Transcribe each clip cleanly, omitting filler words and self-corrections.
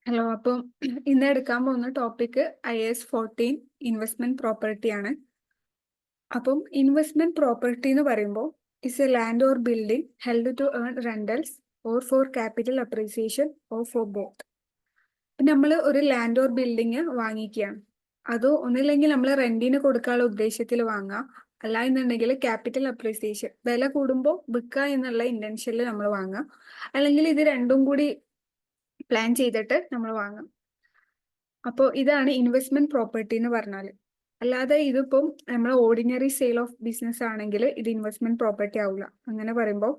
Hello, അപ്പം ഇന്ന് എടുക്കാൻ പോകുന്ന ടോപ്പിക് IAS 14 ഇൻവെസ്റ്റ്മെന്റ് പ്രോപ്പർട്ടി ആണ്. അപ്പം ഇൻവെസ്റ്റ്മെന്റ് പ്രോപ്പർട്ടി എന്ന് പറയുമ്പോൾ is a land or building held to earn rentals or for capital appreciation or for both. നമ്മൾ ഒരു ലാൻഡ് ഓർ ബിൽഡിംഗ് വാങ്ങിക്കുകയാണ്. അതോ ഒന്നില്ലെങ്കിൽ നമ്മൾ റെന്റിന് കൊടുക്കാനുള്ള ഉദ്ദേശത്തിൽ വാങ്ങാം, അല്ല എന്നുണ്ടെങ്കിൽ ക്യാപിറ്റൽ അപ്രീസിയേഷൻ വില കൂടുമ്പോൾ വിൽക്കുക എന്നുള്ള ഇന്റൻഷനിൽ നമ്മൾ വാങ്ങാം, അല്ലെങ്കിൽ ഇത് രണ്ടും കൂടി പ്ലാൻ ചെയ്തിട്ട് നമ്മൾ വാങ്ങാം. അപ്പോൾ ഇതാണ് ഇൻവെസ്റ്റ്മെന്റ് പ്രോപ്പർട്ടി എന്ന് പറഞ്ഞാൽ. അല്ലാതെ ഇതിപ്പം നമ്മൾ ഓർഡിനറി സെയിൽ ഓഫ് ബിസിനസ് ആണെങ്കിൽ ഇത് ഇൻവെസ്റ്റ്മെന്റ് പ്രോപ്പർട്ടി ആവില്ല. അങ്ങനെ പറയുമ്പോൾ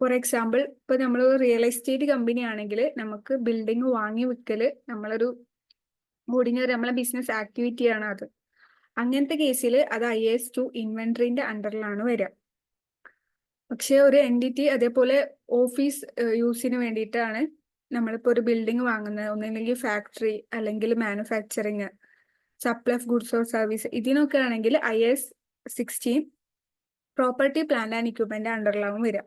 ഫോർ എക്സാമ്പിൾ ഇപ്പൊ നമ്മൾ റിയൽ എസ്റ്റേറ്റ് കമ്പനി ആണെങ്കിൽ നമുക്ക് ബിൽഡിംഗ് വാങ്ങി വിൽക്കല് നമ്മളൊരു ഓർഡിനറി നമ്മളെ ബിസിനസ് ആക്ടിവിറ്റി ആണ് അത്. അങ്ങനത്തെ കേസിൽ അത് IAS 2 ഇൻവെന്ററിന്റെ അണ്ടറിലാണ് വരിക. പക്ഷെ ഒരു എൻറ്റിറ്റി അതേപോലെ ഓഫീസ് യൂസിന് വേണ്ടിയിട്ടാണ് നമ്മളിപ്പോൾ ഒരു ബിൽഡിംഗ് വാങ്ങുന്നത്, ഒന്നില്ലെങ്കിൽ ഫാക്ടറി അല്ലെങ്കിൽ manufacturing, supply of goods or service, ഇതിനൊക്കെ ആണെങ്കിൽ IAS 16 property plant and equipment അണ്ടറിലാവും വരിക.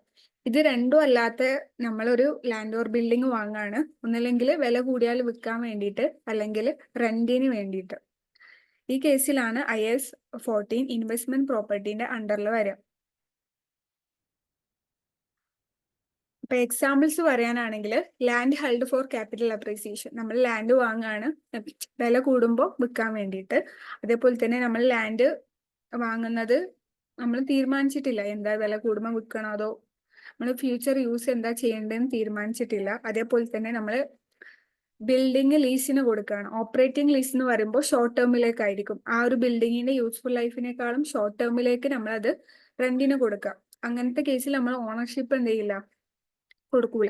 ഇത് രണ്ടും അല്ലാത്ത നമ്മളൊരു ലാൻഡ് ഓർ ബിൽഡിംഗ് വാങ്ങാണ്, ഒന്നില്ലെങ്കിൽ വില കൂടിയാൽ വിൽക്കാൻ വേണ്ടിയിട്ട് അല്ലെങ്കിൽ റെന്റിന് വേണ്ടിയിട്ട്. ഈ കേസിലാണ് IAS 14 ഇൻവെസ്റ്റ്മെന്റ് പ്രോപ്പർട്ടിന്റെ അണ്ടറിൽ വരിക. ഇപ്പൊ എക്സാമ്പിൾസ് പറയാനാണെങ്കിൽ land held for capital appreciation, നമ്മൾ ലാൻഡ് വാങ്ങാണ് വില കൂടുമ്പോൾ വിൽക്കാൻ വേണ്ടിയിട്ട്. അതേപോലെ തന്നെ നമ്മൾ ലാൻഡ് വാങ്ങുന്നത് നമ്മൾ തീരുമാനിച്ചിട്ടില്ല, എന്താ വില കൂടുമ്പോൾ വിൽക്കണോ അതോ നമ്മൾ ഫ്യൂച്ചർ യൂസ് എന്താ ചെയ്യേണ്ടതെന്ന് തീരുമാനിച്ചിട്ടില്ല. അതേപോലെ തന്നെ നമ്മൾ ബിൽഡിംഗ് ലീസിന് കൊടുക്കുകയാണ്. ഓപ്പറേറ്റിംഗ് ലീസ് എന്ന് പറയുമ്പോൾ ഷോർട്ട് ടേമിലേക്കായിരിക്കും. ആ ഒരു ബിൽഡിങ്ങിന്റെ യൂസ്ഫുൾ ലൈഫിനേക്കാളും ഷോർട്ട് ടേമിലേക്ക് നമ്മൾ അത് റെന്റിന് കൊടുക്കാം. അങ്ങനത്തെ കേസിൽ നമ്മൾ ഓണർഷിപ്പ് എന്ത് ചെയ്യില്ല, കൊടുക്കൂല.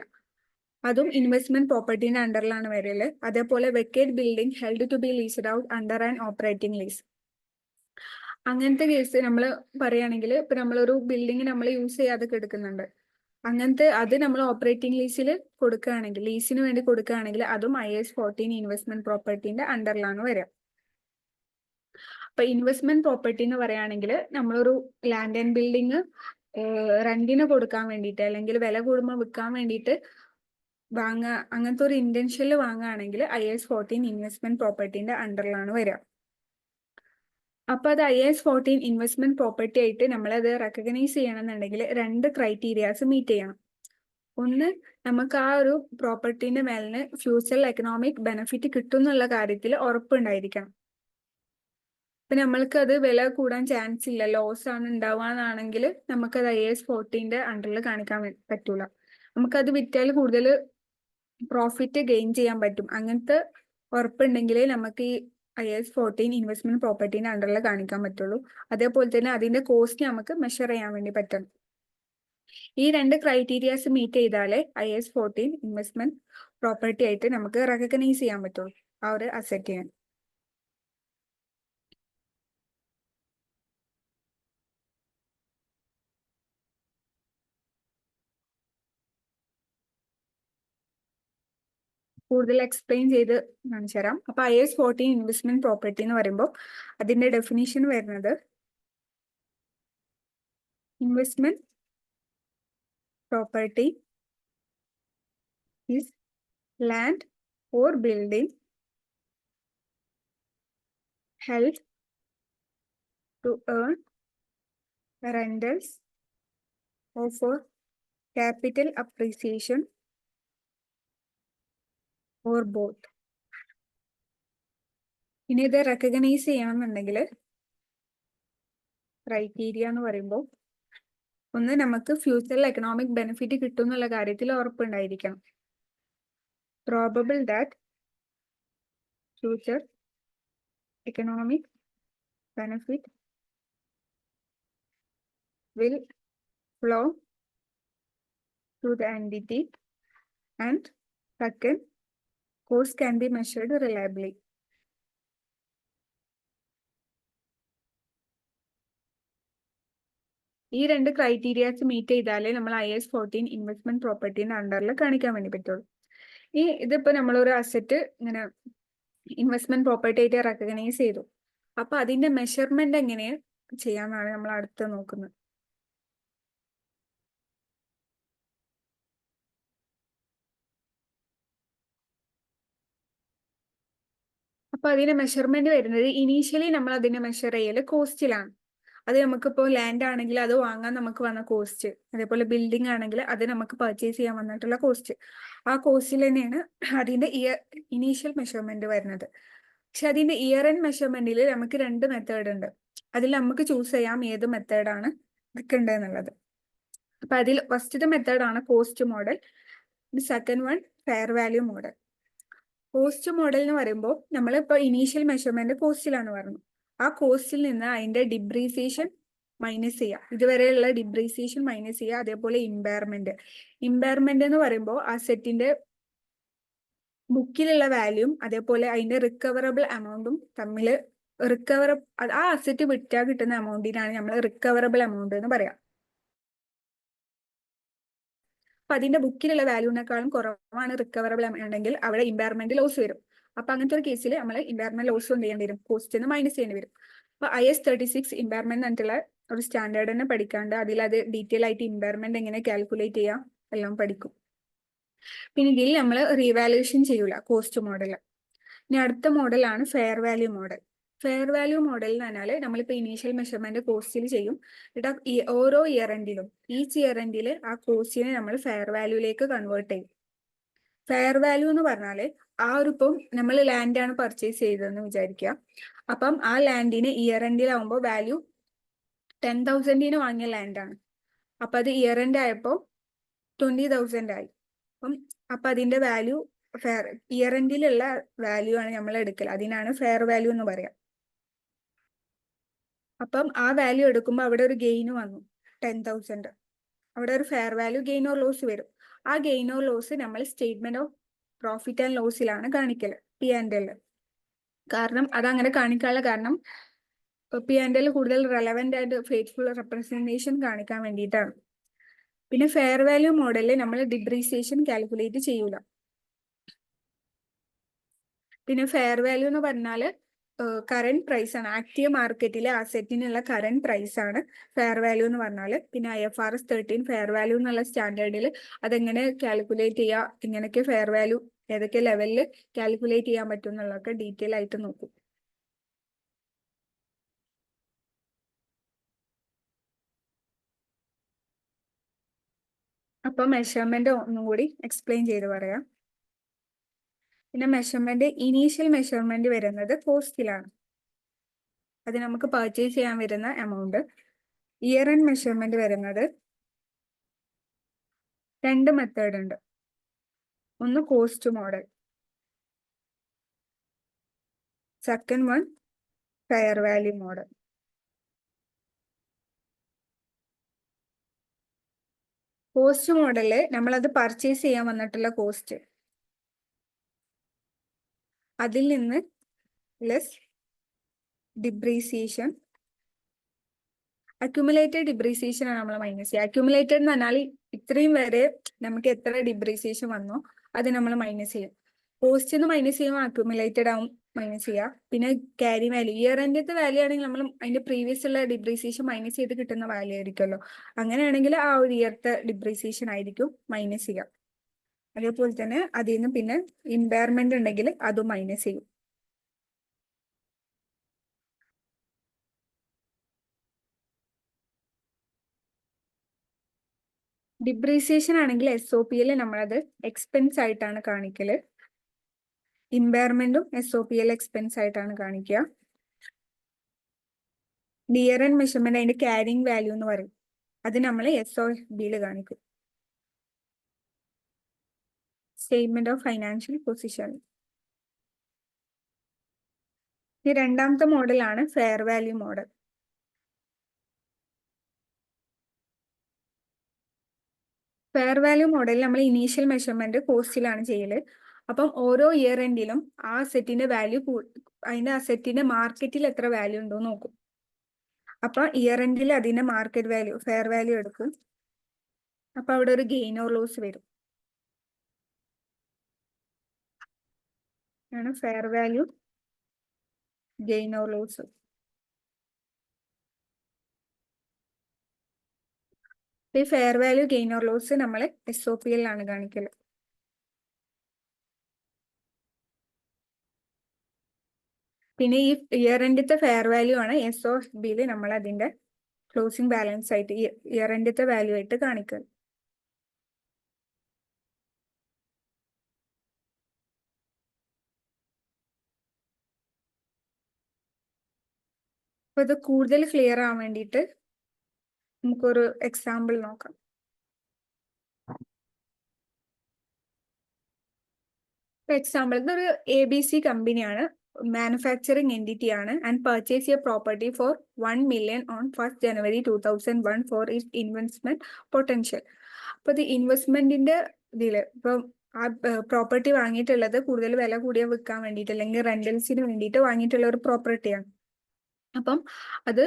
അതും ഇൻവെസ്റ്റ്മെന്റ് പ്രോപ്പർട്ടിന്റെ അണ്ടറിലാണ് വരല്. അതേപോലെ vacate building held to be leased out under an operating lease. അങ്ങനത്തെ കേസ് നമ്മൾ പറയുകയാണെങ്കിൽ ഇപ്പൊ നമ്മളൊരു ബിൽഡിംഗ് നമ്മൾ യൂസ് ചെയ്യാതെ എടുക്കുന്നുണ്ട്, അങ്ങനത്തെ അത് നമ്മൾ ഓപ്പറേറ്റിംഗ് ലീസിൽ കൊടുക്കുകയാണെങ്കിൽ, ലീസിന് വേണ്ടി കൊടുക്കുകയാണെങ്കിൽ അതും IAS 14 ഇൻവെസ്റ്റ്മെന്റ് പ്രോപ്പർട്ടിന്റെ അണ്ടറിലാണ് വരിക. അപ്പൊ ഇൻവെസ്റ്റ്മെന്റ് പ്രോപ്പർട്ടി എന്ന് പറയുകയാണെങ്കിൽ നമ്മളൊരു ലാൻഡ് ആൻഡ് ബിൽഡിംഗ് റെന്റിന് കൊടുക്കാൻ വേണ്ടിയിട്ട് അല്ലെങ്കിൽ വില കൂടുമ്പോൾ വിൽക്കാൻ വേണ്ടിയിട്ട് വാങ്ങുക, അങ്ങനത്തെ ഒരു ഇന്റൻഷനിൽ വാങ്ങുകയാണെങ്കിൽ IAS 14 ഇൻവെസ്റ്റ്മെന്റ് പ്രോപ്പർട്ടിന്റെ അണ്ടറിലാണ് വരിക. അപ്പൊ അത് IAS 14 ഇൻവെസ്റ്റ്മെന്റ് പ്രോപ്പർട്ടി ആയിട്ട് നമ്മളത് റെക്കഗ്നൈസ് ചെയ്യണമെന്നുണ്ടെങ്കിൽ രണ്ട് ക്രൈറ്റീരിയാസ് മീറ്റ് ചെയ്യണം. ഒന്ന്, നമുക്ക് ആ ഒരു പ്രോപ്പർട്ടിന്റെ മേലിന് ഫ്യൂച്ചറിൽ എക്കണോമിക് ബെനിഫിറ്റ് കിട്ടും എന്നുള്ള കാര്യത്തിൽ ഉറപ്പുണ്ടായിരിക്കണം. ഇപ്പൊ നമ്മൾക്ക് അത് വില കൂടാൻ ചാൻസ് ഇല്ല, ലോസ് ആണ് ഉണ്ടാവുകയാണെങ്കിൽ നമുക്കത് IAS 14 അണ്ടറിൽ കാണിക്കാൻ പറ്റൂല. നമുക്കത് വിറ്റാൽ കൂടുതൽ പ്രോഫിറ്റ് ഗെയിൻ ചെയ്യാൻ പറ്റും. അങ്ങനത്തെ ഉറപ്പുണ്ടെങ്കിലേ നമുക്ക് ഈ IAS 14 ഇൻവെസ്റ്റ്മെന്റ് പ്രോപ്പർട്ടിന്റെ അണ്ടറിൽ കാണിക്കാൻ പറ്റുള്ളൂ. അതേപോലെ തന്നെ അതിന്റെ കോസ്റ്റ് നമുക്ക് മെഷർ ചെയ്യാൻ വേണ്ടി പറ്റണം. ഈ രണ്ട് ക്രൈറ്റീരിയാസ് മീറ്റ് ചെയ്താലേ IAS 14 ഇൻവെസ്റ്റ്മെന്റ് പ്രോപ്പർട്ടി ആയിട്ട് നമുക്ക് റെക്കഗ്നൈസ് ചെയ്യാൻ പറ്റുള്ളൂ ആ ഒരു അസറ്റിനെ. കൂടുതൽ എക്സ്പ്ലെയിൻ ചെയ്ത് കാണിച്ചു തരാം. അപ്പൊ IAS 14 ഇൻവെസ്റ്റ്മെന്റ് പ്രോപ്പർട്ടി എന്ന് പറയുമ്പോൾ അതിന്റെ ഡെഫിനിഷൻ വരുന്നത്, investment property is land or building held to earn rentals or for capital appreciation or both. ഇനി ഇത് റെക്കഗ്നൈസ് ചെയ്യണമെന്നുണ്ടെങ്കിൽ ക്രൈറ്റീരിയ എന്ന് പറയുമ്പോൾ, ഒന്ന്, നമുക്ക് ഫ്യൂച്ചറിൽ എക്കണോമിക് ബെനിഫിറ്റ് കിട്ടും എന്നുള്ള കാര്യത്തിൽ ഉറപ്പുണ്ടായിരിക്കണം. Probable that future economic benefit will flow to the entity, and second, cost can be measured reliably. ഈ രണ്ട് ക്രൈറ്റീരിയാസ് മീറ്റ് ചെയ്താലേ നമ്മൾ IAS 14 ഇൻവെസ്റ്റ്മെന്റ് പ്രോപ്പർട്ടിന്റെ അണ്ടറിൽ കാണിക്കാൻ വേണ്ടി പറ്റുള്ളൂ. ഇതിപ്പോ നമ്മളൊരു അസറ്റ് ഇങ്ങനെ ഇൻവെസ്റ്റ്മെന്റ് പ്രോപ്പർട്ടി ആയിട്ട് റെക്കഗ്നൈസ് ചെയ്തു. അപ്പൊ അതിന്റെ മെഷർമെന്റ് എങ്ങനെ ചെയ്യാന്നാണ് നമ്മൾ അടുത്ത് നോക്കുന്നത്. അപ്പൊ അതിന്റെ മെഷർമെന്റ് വരുന്നത് ഇനീഷ്യലി നമ്മൾ അതിനെ മെഷർ ചെയ്യല് കോസ്റ്റിലാണ്. അത് നമുക്കിപ്പോ ലാൻഡ് ആണെങ്കിൽ അത് വാങ്ങാൻ നമുക്ക് വന്ന കോസ്റ്റ്, അതേപോലെ ബിൽഡിംഗ് ആണെങ്കിൽ അത് നമുക്ക് പർച്ചേസ് ചെയ്യാൻ വന്നിട്ടുള്ള കോസ്റ്റ്, ആ കോസ്റ്റിൽ തന്നെയാണ് അതിന്റെ ഇനീഷ്യൽ മെഷർമെന്റ് വരുന്നത്. പക്ഷെ അതിന്റെ ഇയർ എൻഡ് മെഷർമെന്റിൽ നമുക്ക് രണ്ട് മെത്തേഡ് ഉണ്ട്. അതിൽ നമുക്ക് ചൂസ് ചെയ്യാം ഏത് മെത്തേഡാണ് എടുക്കേണ്ടത് എന്നുള്ളത്. അപ്പൊ അതിൽ ഫസ്റ്റത്തെ മെത്തേഡാണ് cost model. Second one fair value model. Cost model എന്ന് പറയുമ്പോൾ നമ്മളിപ്പോ ഇനീഷ്യൽ മെഷർമെന്റ് കോസ്റ്റിലാണ് പറഞ്ഞു. ആ കോസ്റ്റിൽ നിന്ന് അതിന്റെ ഡിപ്രീസിയേഷൻ മൈനസ് ചെയ്യുക, ഇതുവരെയുള്ള ഡിപ്രീസിയേഷൻ മൈനസ് ചെയ്യുക. അതേപോലെ ഇമ്പയർമെന്റ് എന്ന് പറയുമ്പോൾ അസെറ്റിന്റെ ബുക്കിലുള്ള വാല്യൂം അതേപോലെ അതിന്റെ റിക്കവറബിൾ എമൗണ്ടും തമ്മിൽ ആ അസെറ്റ് വിറ്റാൽ കിട്ടുന്ന എമൗണ്ടിനാണ് നമ്മൾ റിക്കവറബിൾ എമൗണ്ട് എന്ന് പറയാം. അപ്പൊ അതിന്റെ ബുക്കിലുള്ള വാല്യൂവിനേക്കാളും കുറവാണ് റിക്കവറബിൾ ഉണ്ടെങ്കിൽ അവിടെ ഇമ്പയർമെന്റ് ലോസ് വരും. അപ്പൊ അങ്ങനത്തെ ഒരു കേസിൽ നമ്മൾ ഇമ്പയർമെന്റ് ലോസ് എന്ത് ചെയ്യേണ്ടി വരും, കോസ്റ്റ് മൈനസ് ചെയ്യേണ്ടി വരും. അപ്പൊ IS 36 ഇമ്പയർമെന്റ് എന്നിട്ടുള്ള ഒരു സ്റ്റാൻഡേർഡ് തന്നെ പഠിക്കാണ്ട് അതിൽ അത് ഡീറ്റെയിൽ ആയിട്ട് ഇമ്പയർമെന്റ് എങ്ങനെ കാൽക്കുലേറ്റ് ചെയ്യാം എല്ലാം പഠിക്കും. പിന്നെ ഇതിൽ നമ്മൾ റീവാലുവേഷൻ ചെയ്യൂല കോസ്റ്റ് മോഡൽ. ഇനി അടുത്ത മോഡലാണ് fair value model. Fair value model എന്ന് പറഞ്ഞാൽ നമ്മളിപ്പോ ഇനീഷ്യൽ മെഷർമെന്റ് കോസ്റ്റിൽ ചെയ്യും. എന്നിട്ട് ഓരോ ഇയർ എൻഡിലും ഈച്ച് ഇയർ എൻഡിൽ ആ കോസ്റ്റിനെ നമ്മൾ ഫെയർ വാല്യൂലേക്ക് കൺവേർട്ട് ചെയ്യും. ഫെയർ വാല്യൂ എന്ന് പറഞ്ഞാൽ ആ ഒരു ഇപ്പം നമ്മൾ ലാൻഡാണ് പർച്ചേസ് ചെയ്തതെന്ന് വിചാരിക്കുക. അപ്പം ആ ലാൻഡിന് ഇയർ എൻഡിലാവുമ്പോൾ വാല്യൂ 10,000 വാങ്ങിയ ലാൻഡാണ്. അപ്പൊ അത് ഇയർ എൻഡ് ആയപ്പോൾ 20,000 ആയി. അപ്പൊ അതിന്റെ വാല്യൂ ഇയർ എൻഡിലുള്ള വാല്യൂ ആണ് നമ്മൾ എടുക്കൽ, അതിനാണ് ഫെയർ വാല്യൂ എന്ന് പറയാം. അപ്പം ആ വാല്യൂ എടുക്കുമ്പോൾ അവിടെ ഒരു ഗെയിൻ വന്നു 10,000, അവിടെ ഒരു fair value gain or loss വരും. ആ ഗെയിൻ ഓർ ലോസ് നമ്മൾ സ്റ്റേറ്റ്മെന്റ് ഓഫ് പ്രോഫിറ്റ് ആൻഡ് ലോസിലാണ് കാണിക്കല്, P&L. കാരണം അതങ്ങനെ കാണിക്കാനുള്ള കാരണം P&L കൂടുതൽ റെലവെന്റ് ആൻഡ് ഫെയ്ത്ത്ഫുൾ റെപ്രസെന്റേഷൻ കാണിക്കാൻ വേണ്ടിയിട്ടാണ്. പിന്നെ ഫെയർ വാല്യൂ മോഡലിൽ നമ്മൾ ഡിപ്രീസിയേഷൻ കാൽക്കുലേറ്റ് ചെയ്യൂല. പിന്നെ ഫെയർ വാല്യൂ എന്ന് പറഞ്ഞാല് കറന്റ് പ്രൈസ് ആണ്, ആക്റ്റീവ് മാർക്കറ്റിലെ അസെറ്റിനുള്ള കറന്റ് പ്രൈസ് ആണ് ഫെയർ വാല്യൂ എന്ന് പറഞ്ഞാല്. പിന്നെ IFRS 13 ഫെയർ വാല്യൂ എന്നുള്ള സ്റ്റാൻഡേർഡിൽ അതെങ്ങനെ കാൽക്കുലേറ്റ് ചെയ്യുക, ഇങ്ങനെയൊക്കെ ഫെയർ വാല്യൂ ഏതൊക്കെ ലെവലിൽ കാൽക്കുലേറ്റ് ചെയ്യാൻ പറ്റും എന്നുള്ളതൊക്കെ ഡീറ്റെയിൽ ആയിട്ട് നോക്കും. അപ്പൊ മെഷർമെന്റ് ഒന്നും കൂടി എക്സ്പ്ലെയിൻ ചെയ്ത് പറയാം. പിന്നെ ഇനീഷ്യൽ മെഷർമെന്റ് വരുന്നത് കോസ്റ്റിലാണ്, അത് നമുക്ക് പർച്ചേസ് ചെയ്യാൻ വരുന്ന എമൗണ്ട്. ഇയർ എൻഡ് മെഷർമെന്റ് വരുന്നത് രണ്ട് മെത്തേഡ് ഉണ്ട്. ഒന്ന് cost model, second one fair value model. Cost model നമ്മളത് പർച്ചേസ് ചെയ്യാൻ വന്നിട്ടുള്ള കോസ്റ്റ്, അതിൽ നിന്ന് ലെസ് ഡിപ്രീസിയേഷൻ, അക്യുമുലേറ്റഡ് ഡിപ്രീസിയേഷൻ ആണ് നമ്മൾ മൈനസ് ചെയ്യുക. അക്യുമുലേറ്റഡ് എന്ന് പറഞ്ഞാൽ ഇത്രയും വരെ നമുക്ക് എത്ര ഡിപ്രീസിയേഷൻ വന്നോ അത് നമ്മൾ മൈനസ് ചെയ്യും. കോസ്റ്റ് നിന്ന് മൈനസ് ചെയ്യുമ്പോൾ അക്യുമുലേറ്റഡ് ആവും മൈനസ് ചെയ്യുക. പിന്നെ ക്യാരി വാല്യൂ, ഇയർ എൻഡത്തെ വാല്യൂ ആണെങ്കിൽ നമ്മൾ അതിന്റെ പ്രീവിയസ് ഉള്ള ഡിപ്രീസിയേഷൻ മൈനസ് ചെയ്ത് കിട്ടുന്ന വാല്യൂ ആയിരിക്കുമല്ലോ. അങ്ങനെയാണെങ്കിൽ ആ ഒരു ഇയർത്തെ ഡിപ്രീസിയേഷൻ ആയിരിക്കും മൈനസ് ചെയ്യുക. അതേപോലെ തന്നെ അതിൽ നിന്ന് പിന്നെ ഇമ്പയർമെന്റ് ഉണ്ടെങ്കിൽ അതും മൈനസ് ചെയ്യും. ഡിപ്രീസിയേഷൻ ആണെങ്കിൽ SOP-ൽ നമ്മളത് എക്സ്പെൻസ് ആയിട്ടാണ് കാണിക്കല്. ഇമ്പയർമെന്റും SOP-ൽ എക്സ്പെൻസ് ആയിട്ടാണ് കാണിക്കുക. ഇയർ ആൻഡ് മെഷർമെന്റ് അതിന്റെ ക്യാരിങ് വാല്യൂ എന്ന് പറയും, അത് നമ്മൾ SOB-ൽ കാണിക്കും, സ്റ്റേറ്റ്മെന്റ് ഓഫ് ഫൈനാൻഷ്യൽ പൊസിഷൻ. ഈ രണ്ടാമത്തെ മോഡലാണ് fair value model. Fair value മോഡലിൽ നമ്മൾ ഇനീഷ്യൽ മെഷർമെന്റ് കോസ്റ്റിലാണ് ചെയ്യല്. അപ്പം ഓരോ ഇയർ എൻഡിലും ആ അസെറ്റിന്റെ വാല്യൂ അതിന്റെ അസെറ്റിന്റെ മാർക്കറ്റിൽ എത്ര വാല്യൂ ഉണ്ടോ നോക്കും. അപ്പൊ ഇയർ എൻഡിൽ അതിന്റെ മാർക്കറ്റ് വാല്യൂ ഫെയർ വാല്യൂ എടുക്കും. അപ്പൊ അവിടെ ഒരു ഗെയിൻ ഓർ ലോസ് വരും, ആണ് fair value gain or loss. ഈ fair value gain or loss നമ്മൾ SOP-ലാണ് കാണിക്കല്. പിന്നെ ഈ ഇയർ എൻഡിത്തെ ഫെയർ വാല്യൂ ആണ് SOFBയിൽ നമ്മൾ അതിന്റെ ക്ലോസിംഗ് ബാലൻസ് ആയിട്ട് ഇയർ എൻഡിത്തെ വാല്യൂ ആയിട്ട് കാണിക്കുക. അപ്പൊ ഇത് കൂടുതൽ ക്ലിയർ ആവാൻ വേണ്ടിയിട്ട് നമുക്കൊരു എക്സാമ്പിൾ നോക്കാം. എക്സാമ്പിൾ ഇതൊരു ABC കമ്പനിയാണ്, മാനുഫാക്ചറിങ് എൻറ്റിറ്റി ആണ്, and purchase A property four 1 million on 1st January 2001 for it investment potential. അപ്പൊ ഇത് ഇൻവെസ്റ്റ്മെന്റിന്റെ ഇതില് ഇപ്പം ആ പ്രോപ്പർട്ടി വാങ്ങിയിട്ടുള്ളത് കൂടുതൽ വില കൂടിയ വിൽക്കാൻ വേണ്ടിയിട്ട് അല്ലെങ്കിൽ റെന്റൽസിന് വേണ്ടിയിട്ട് വാങ്ങിയിട്ടുള്ള ഒരു പ്രോപ്പർട്ടിയാണ്. അപ്പം അത്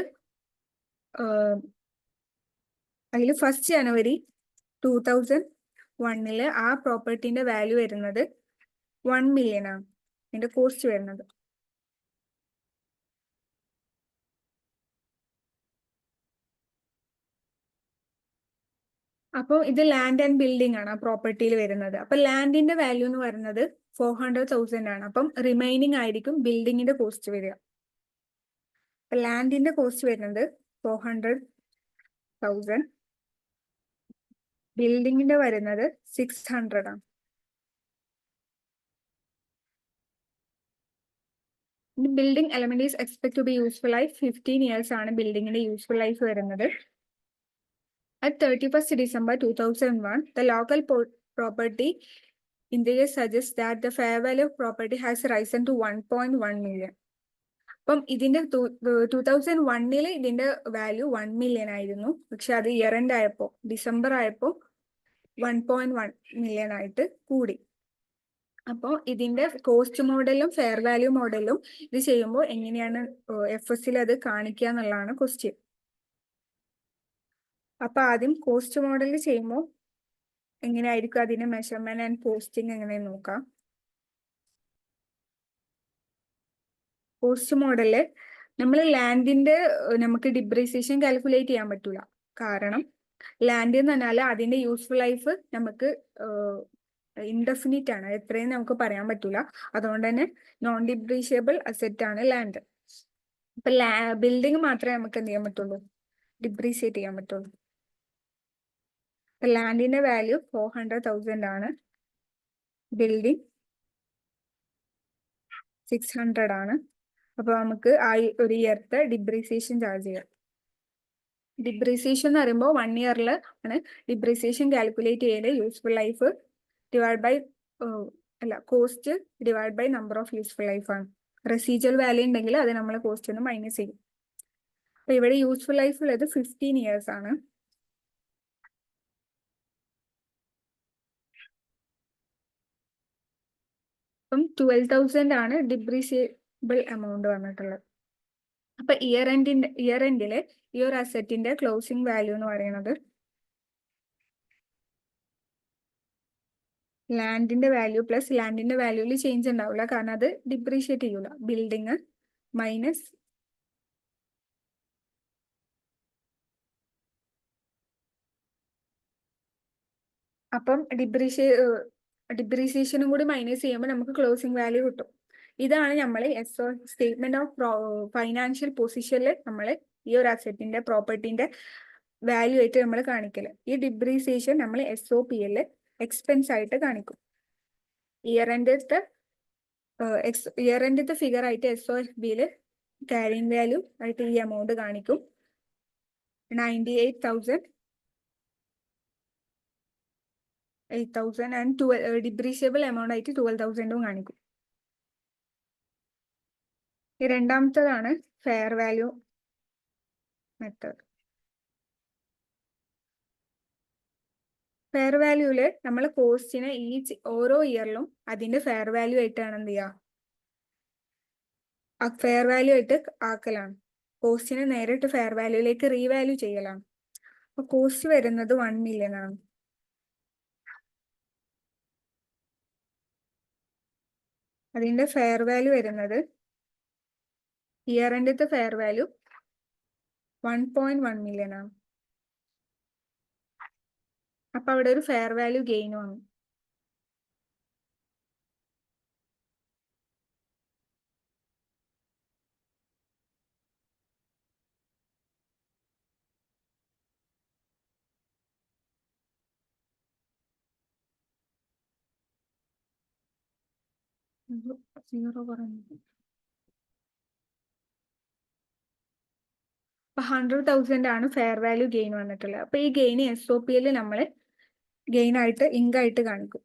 അതിൽ 1st January 2001 ആ പ്രോപ്പർട്ടിന്റെ വാല്യൂ വരുന്നത് 1 million ആണ് അതിന്റെ കോസ്റ്റ് വരുന്നത്. അപ്പോൾ ഇത് ലാൻഡ് ആൻഡ് ബിൽഡിംഗ് ആണ് ആ പ്രോപ്പർട്ടിയിൽ വരുന്നത്. അപ്പൊ ലാൻഡിന്റെ വാല്യൂ എന്ന് പറയുന്നത് 400,000 ആണ്. അപ്പം റിമൈനിങ് ആയിരിക്കും ബിൽഡിങ്ങിന്റെ കോസ്റ്റ് വരിക. അപ്പൊ ലാൻഡിന്റെ കോസ്റ്റ് വരുന്നത് 400,000, ബിൽഡിങ്ങിന്റെ വരുന്നത് 600 ആണ്. Building element is expect to be useful life 15 years ആണ് ബിൽഡിങ്ങിന്റെ യൂസ്ഫുൾ ലൈഫ് വരുന്നത്. At 31st December 2001, the local property indices suggests that the fair value of property has risen to 1.1 million. അപ്പം ഇതിന്റെ 2001 ഇതിന്റെ വാല്യൂ 1 million ആയിരുന്നു. പക്ഷെ അത് year end ആയപ്പോ ഡിസംബർ ആയപ്പോ 1.1 million ആയിട്ട് കൂടി. അപ്പോൾ ഇതിന്റെ കോസ്റ്റ് മോഡലും ഫെയർ വാല്യൂ മോഡലും ഇത് ചെയ്യുമ്പോൾ എങ്ങനെയാണ് FSൽ അത് കാണിക്കുക എന്നുള്ളതാണ് ക്വസ്റ്റ്യൻ. അപ്പൊ ആദ്യം കോസ്റ്റ് മോഡൽ ചെയ്യുമ്പോൾ എങ്ങനെയായിരിക്കും അതിന്റെ മെഷർമെന്റ് ആൻഡ് പോസ്റ്റിംഗ് എങ്ങനെ നോക്കാം. കോസ്റ്റ് മോഡല് നമ്മൾ ലാൻഡിന്റെ നമുക്ക് ഡിപ്രീസിയേഷൻ കാൽക്കുലേറ്റ് ചെയ്യാൻ പറ്റൂല. കാരണം ലാൻഡ് എന്ന് പറഞ്ഞാൽ അതിന്റെ യൂസ്ഫുൾ ലൈഫ് നമുക്ക് ഇൻഡെഫിനിറ്റ് ആണ്, എത്രയും നമുക്ക് പറയാൻ പറ്റൂല. അതുകൊണ്ട് തന്നെ നോൺ ഡിപ്രീഷിയബിൾ അസെറ്റ് ആണ് ലാൻഡ്. അപ്പൊ ബിൽഡിംഗ് മാത്രമേ നമുക്ക് എന്ത് ചെയ്യാൻ പറ്റുള്ളൂ, ഡിപ്രീഷിയേറ്റ് ചെയ്യാൻ പറ്റുള്ളൂ. ലാൻഡിന്റെ വാല്യൂ 400,000 ആണ്, ബിൽഡിംഗ് 600 ആണ്. അപ്പൊ നമുക്ക് ആ ഒരു ഇയർത്തെ ഡിപ്രീസിയേഷൻ ചാർജ് ചെയ്യാം. ഡിപ്രീസിയേഷൻ എന്ന് പറയുമ്പോൾ 1 yearൽ ആണ് ഡിപ്രീസിയേഷൻ കാൽക്കുലേറ്റ് ചെയ്യല്. Useful life divide by cost divide by number of useful life ആണ്. റെസിജ്വൽ വാല്യൂ ഉണ്ടെങ്കിൽ അത് നമ്മൾ കോസ്റ്റ് ഒന്ന് മൈനസ് ചെയ്യും. അപ്പൊ ഇവിടെ യൂസ്ഫുൾ ലൈഫ് ഉള്ളത് 15 years ആണ്. അപ്പം 12,000 ആണ് ഡിപ്രീസിയബിൾ എമൗണ്ട് വന്നിട്ടുള്ളത്. അപ്പൊ ഇയർ എൻഡില് ഈ ഒരു അസറ്റിന്റെ ക്ലോസിംഗ് വാല്യൂ എന്ന് പറയുന്നത് ലാൻഡിന്റെ വാല്യൂ പ്ലസ് ലാൻഡിന്റെ വാല്യൂല് ചേഞ്ച് ഉണ്ടാവില്ല, കാരണം അത് ഡിപ്രീഷിയേറ്റ് ചെയ്യൂല. ബിൽഡിങ് മൈനസ് അപ്പം ഡിപ്രീസിയേഷനും കൂടി മൈനസ് ചെയ്യുമ്പോൾ നമുക്ക് ക്ലോസിംഗ് വാല്യൂ കിട്ടും. ഇതാണ് നമ്മൾ സ്റ്റേറ്റ്മെന്റ് ഓഫ് ഫൈനാൻഷ്യൽ പൊസിഷനിൽ നമ്മൾ ഈ ഒരു അസറ്റിന്റെ പ്രോപ്പർട്ടിന്റെ വാല്യൂ ആയിട്ട് നമ്മൾ കാണിക്കല്. ഈ ഡിപ്രീസിയേഷൻ നമ്മൾ SOPൽ എക്സ്പെൻസ് ആയിട്ട് കാണിക്കും. ഇയർ എൻഡത്തെ ഫിഗർ ആയിട്ട് SOFBയിൽ ക്യാരിങ് വാല്യൂ ആയിട്ട് ഈ എമൗണ്ട് കാണിക്കും. 98,000, 8,000 ആൻഡ് ഡിപ്രീഷിയബിൾ എമൗണ്ട് ആയിട്ട് 12,000 കാണിക്കും. ഈ രണ്ടാമത്തതാണ് ഫെയർ വാല്യൂ മെത്തേഡ്. ഫെയർ വാല്യൂല് നമ്മൾ കോസ്റ്റിനെ ഓരോ ഇയറിലും അതിന്റെ ഫെയർ വാല്യൂ ആയിട്ടാണ് എന്ത് ചെയ്യുക, ഫെയർ വാല്യൂ ആയിട്ട് ആക്കലാണ്. കോസ്റ്റിനെ നേരിട്ട് ഫെയർ വാല്യൂലേക്ക് റീവാല്യൂ ചെയ്യലാണ്. അപ്പൊ കോസ്റ്റ് വരുന്നത് 1 million ആണ്. അതിന്റെ ഫെയർ വാല്യൂ വരുന്നത് ഇയർ എൻഡത്തെ ഫെയർ വാല്യൂ 1.1 million ആണ്. അപ്പൊ അവിടെ ഒരു ഫെയർ വാല്യൂ ഗെയിൻ വന്നു. 0 പറഞ്ഞു. അപ്പൊ 100,000 ആണ് ഫെയർ വാല്യൂ ഗെയിൻ വന്നിട്ടുള്ളത്. അപ്പൊ ഈ ഗെയിൻ SOP നമ്മൾ ഗെയിൻ ആയിട്ട് ഇങ്ക് ആയിട്ട് കാണിക്കും.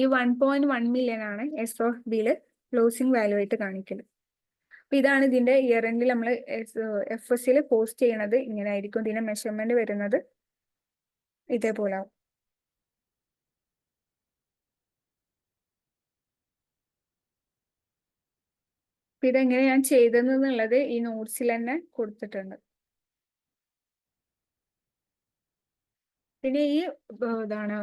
ഈ 1.1 മില്യൺ ആണ് SOP ക്ലോസിംഗ് വാല്യൂ ആയിട്ട് കാണിക്കുന്നത്. അപ്പൊ ഇതാണ് ഇതിന്റെ ഇയർ എൻഡിൽ നമ്മൾ FS പോസ്റ്റ് ചെയ്യണത്. ഇങ്ങനെ ആയിരിക്കും ഇതിന്റെ മെഷർമെന്റ് വരുന്നത്. ഇതേപോലെ ആവും. അപ്പൊ ഇതെങ്ങനെ ഞാൻ ചെയ്തതെന്നുള്ളത് ഈ നോട്ട്സിൽ തന്നെ കൊടുത്തിട്ടുണ്ട്. പിന്നെ ഈ ഇതാണ്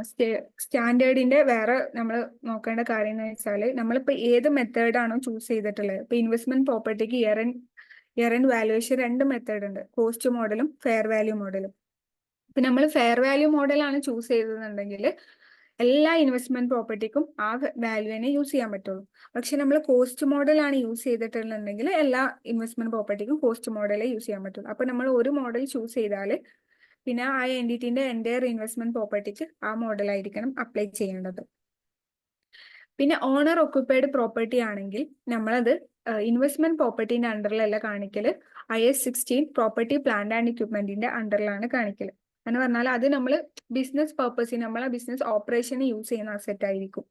സ്റ്റാൻഡേർഡിന്റെ വേറെ നമ്മൾ നോക്കേണ്ട കാര്യം എന്ന് വെച്ചാൽ നമ്മളിപ്പോ ഏത് മെത്തേഡാണോ ചൂസ് ചെയ്തിട്ടുള്ളത്. ഇപ്പൊ ഇൻവെസ്റ്റ്മെന്റ് പ്രോപ്പർട്ടിക്ക് ഇയർ എൻഡ് വാല്യുവേഷൻ 2 മെത്തേഡ് ഉണ്ട്, കോസ്റ്റ് മോഡലും ഫെയർ വാല്യൂ മോഡലും. ഇപ്പൊ നമ്മൾ ഫെയർ വാല്യൂ മോഡലാണ് ചൂസ് ചെയ്തതെന്നുണ്ടെങ്കിൽ എല്ലാ ഇൻവെസ്റ്റ്മെന്റ് പ്രോപ്പർട്ടിക്കും ആ വാല്യൂവിനെ യൂസ് ചെയ്യാൻ പറ്റുള്ളൂ. പക്ഷെ നമ്മൾ കോസ്റ്റ് മോഡലാണ് യൂസ് ചെയ്തിട്ടുണ്ടെങ്കിൽ എല്ലാ ഇൻവെസ്റ്റ്മെന്റ് പ്രോപ്പർട്ടിക്കും കോസ്റ്റ് മോഡലേ യൂസ് ചെയ്യാൻ പറ്റുള്ളൂ. അപ്പൊ നമ്മൾ ഒരു മോഡൽ ചൂസ് ചെയ്താൽ പിന്നെ ആ എൻറ്റിറ്റിന്റെ എൻ്റയർ ഇൻവെസ്റ്റ്മെന്റ് പ്രോപ്പർട്ടിക്ക് ആ മോഡലായിരിക്കണം അപ്ലൈ ചെയ്യേണ്ടത്. പിന്നെ ഓണർ ഒക്യുപ്പൈഡ് പ്രോപ്പർട്ടി ആണെങ്കിൽ നമ്മളത് ഇൻവെസ്റ്റ്മെന്റ് പ്രോപ്പർട്ടിന്റെ അണ്ടറിലല്ല കാണിക്കല്, IAS 16 പ്രോപ്പർട്ടി പ്ലാന്റ് ആൻഡ് എക്യുപ്മെന്റിന്റെ അണ്ടറിലാണ് കാണിക്കല്. എന്ന് പറഞ്ഞാൽ അത് നമ്മൾ ബിസിനസ് പർപ്പസിന് നമ്മളെ ബിസിനസ് ഓപ്പറേഷന് യൂസ് ചെയ്യുന്ന അസറ്റ് ആയിരിക്കും.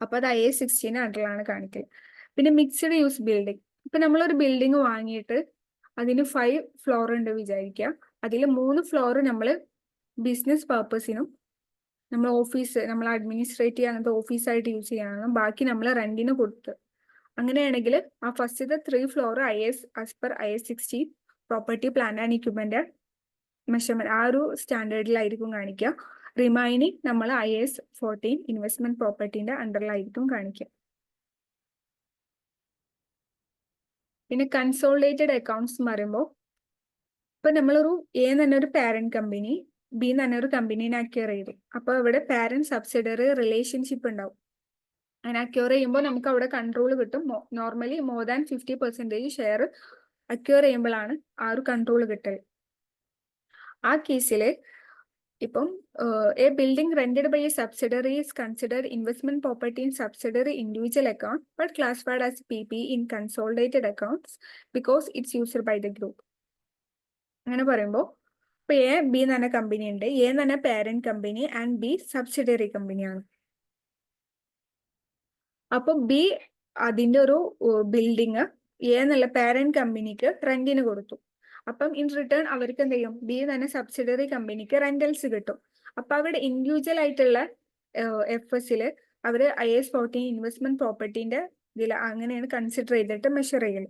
അപ്പൊ അത് IAS 16 അണ്ടറിലാണ് കാണിക്കല്. പിന്നെ മിക്സ്ഡ് യൂസ് ബിൽഡിംഗ്. ഇപ്പൊ നമ്മളൊരു ബിൽഡിംഗ് വാങ്ങിയിട്ട് അതിന് 5 ഫ്ലോർ ഉണ്ട് വിചാരിക്കുക. അതിൽ 3 ഫ്ലോർ നമ്മൾ ബിസിനസ് പർപ്പസിനും നമ്മൾ ഓഫീസ് നമ്മൾ അഡ്മിനിസ്ട്രേറ്റീവ് അങ്ങനത്തെ ഓഫീസായിട്ട് യൂസ് ചെയ്യാനും ബാക്കി നമ്മൾ റെന്റിന് കൊടുത്ത്, അങ്ങനെയാണെങ്കിൽ ആ ഫസ്റ്റത്തെ 3 floor as per IAS 16 property plant and equipment measurement ആ ഒരു സ്റ്റാൻഡേർഡിലായിരിക്കും കാണിക്കുക. റിമൈനിങ് നമ്മൾ IAS 14 ഇൻവെസ്റ്റ്മെന്റ് പ്രോപ്പർട്ടിന്റെ അണ്ടറിലായിരിക്കും കാണിക്കുക. പിന്നെ കൺസോളിഡേറ്റഡ് അക്കൗണ്ട്സ് എന്ന് പറയുമ്പോൾ ഇപ്പൊ നമ്മളൊരു A തന്നെ ഒരു പാരന്റ് കമ്പനി, B തന്നെ ഒരു കമ്പനീനെ അക്വയർ ചെയ്തു. അപ്പൊ ഇവിടെ പാരന്റ് സബ്സിഡറി റിലേഷൻഷിപ്പ് ഉണ്ടാവും. അങ്ങനെ അക്വയർ ചെയ്യുമ്പോൾ നമുക്ക് അവിടെ കൺട്രോൾ കിട്ടും. Normally more than 50% share acquire ചെയ്യുമ്പോഴാണ് ആ ഒരു കൺട്രോൾ കിട്ടൽ. ആ കേസിൽ ഇപ്പം a building rented by a subsidiary is considered investment property in subsidiary individual account but classified as PP in consolidated accounts because it's used by the group. അങ്ങനെ പറയുമ്പോൾ ഇപ്പൊ A, B എന്ന് പറഞ്ഞ കമ്പനി ഉണ്ട്. A എന്ന് പറഞ്ഞ parent company and B subsidiary കമ്പനിയാണ്. അപ്പൊ B അതിന്റെ ഒരു ബിൽഡിങ് A എന്നുള്ള പാരന്റ് കമ്പനിക്ക് റെന്റിന് കൊടുത്തു. അപ്പം ഇൻ റിട്ടേൺ അവർക്ക് എന്ത് ചെയ്യും, B തന്നെ സബ്സിഡറി കമ്പനിക്ക് റെന്റൽസ് കിട്ടും. അപ്പൊ അവിടെ ഇൻഡിവിജ്വൽ ആയിട്ടുള്ള FS അവര് IAS 14 ഇൻവെസ്റ്റ്മെന്റ് പ്രോപ്പർട്ടിന്റെ ഇതിൽ അങ്ങനെയാണ് കൺസിഡർ ചെയ്തിട്ട് മെഷർ ചെയ്യല്.